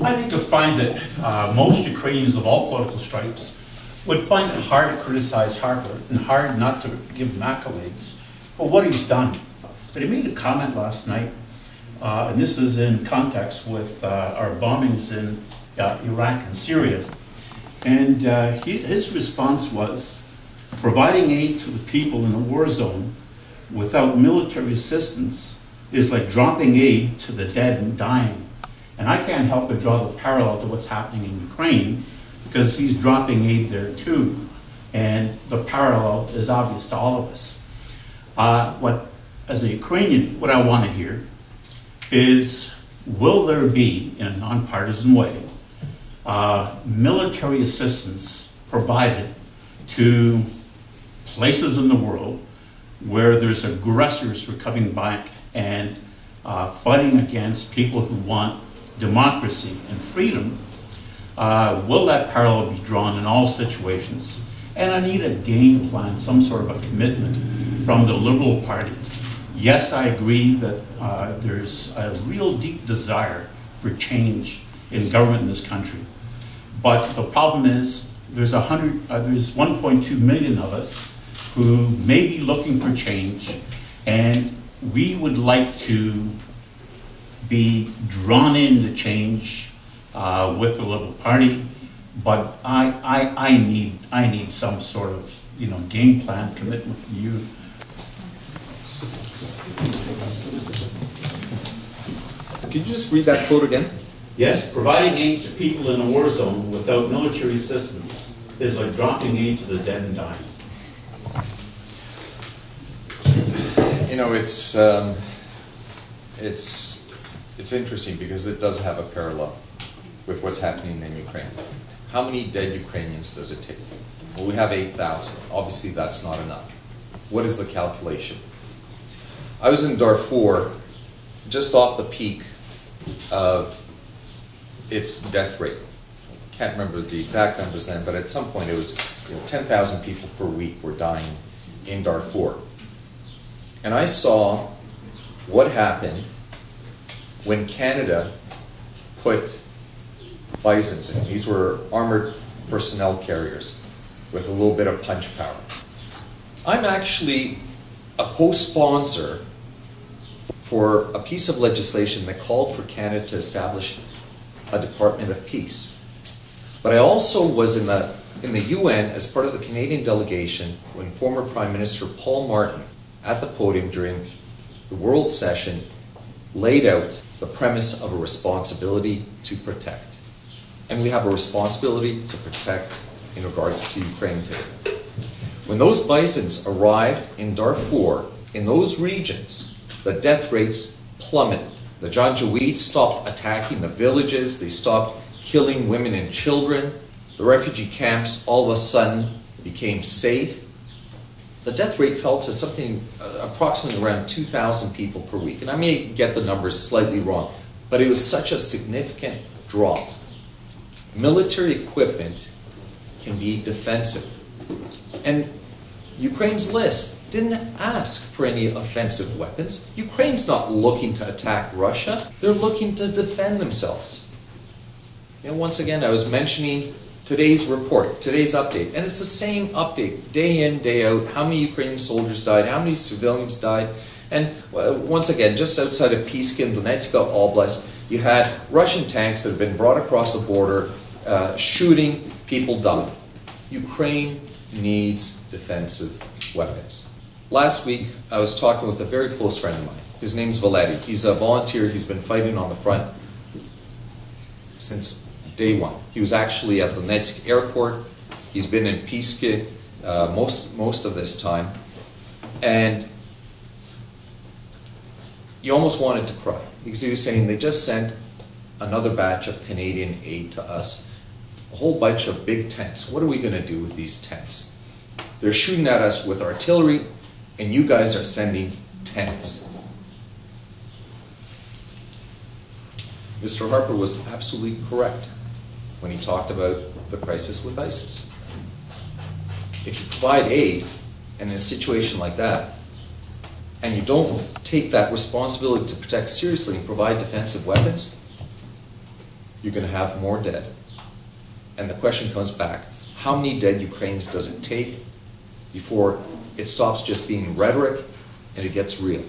I think you'll find that most Ukrainians of all political stripes would find it hard to criticize Harper and hard not to give him accolades for what he's done. But he made a comment last night, and this is in context with our bombings in Iraq and Syria. And his response was, providing aid to the people in a war zone without military assistance is like dropping aid to the dead and dying. And I can't help but draw the parallel to what's happening in Ukraine, because he's dropping aid there too. And the parallel is obvious to all of us. As a Ukrainian, what I want to hear is, will there be, in a nonpartisan way, military assistance provided to places in the world where there's aggressors who are coming back and fighting against people who want democracy and freedom? Will that parallel be drawn in all situations? And I need a game plan, some sort of a commitment from the Liberal Party. Yes, I agree that there's a real deep desire for change in government in this country. But the problem is there's 1.2 million of us who may be looking for change, and we would like to be drawn into change with the Liberal Party, but I need some sort of game plan commitment from you. Could you just read that quote again? Yes, providing aid to people in a war zone without military assistance is like dropping aid to the dead and dying. You know, it's interesting because it does have a parallel with what's happening in Ukraine. How many dead Ukrainians does it take? Well, we have 8,000. Obviously, that's not enough. What is the calculation? I was in Darfur, just off the peak of its death rate. Can't remember the exact numbers then, but at some point it was 10,000 people per week were dying in Darfur. And I saw what happened when Canada put Bisons in. These were armored personnel carriers with a little bit of punch power. I'm actually a co-sponsor for a piece of legislation that called for Canada to establish a Department of Peace. But I also was in the UN as part of the Canadian delegation when former Prime Minister Paul Martin, at the podium during the World Session, laid out the premise of a responsibility to protect. And we have a responsibility to protect in regards to Ukraine today. When those Bisons arrived in Darfur, in those regions, the death rates plummeted. The Janjaweed stopped attacking the villages, they stopped killing women and children. The refugee camps all of a sudden became safe. The death rate fell to something approximately around 2,000 people per week. And I may get the numbers slightly wrong, but it was such a significant drop. Military equipment can be defensive. And Ukraine's list didn't ask for any offensive weapons. Ukraine's not looking to attack Russia. They're looking to defend themselves. Once again, I was mentioning today's report, today's update, and it's the same update, day in, day out, how many Ukrainian soldiers died, how many civilians died, and once again, just outside of Piska, Donetsk Oblast, you had Russian tanks that have been brought across the border, shooting, people dying. Ukraine needs defensive weapons. Last week, I was talking with a very close friend of mine. His name's Valery. He's a volunteer. He's been fighting on the front since day one. He was actually at the Donetsk airport. He's been in Piska most of this time. And you almost wanted to cry because he was saying they just sent another batch of Canadian aid to us. A whole bunch of big tents. What are we going to do with these tents? They're shooting at us with artillery, and you guys are sending tents. Mr. Harper was absolutely correct when he talked about the crisis with ISIS. If you provide aid in a situation like that, and you don't take that responsibility to protect seriously and provide defensive weapons, you're going to have more dead. And the question comes back, how many dead Ukrainians does it take before it stops just being rhetoric and it gets real?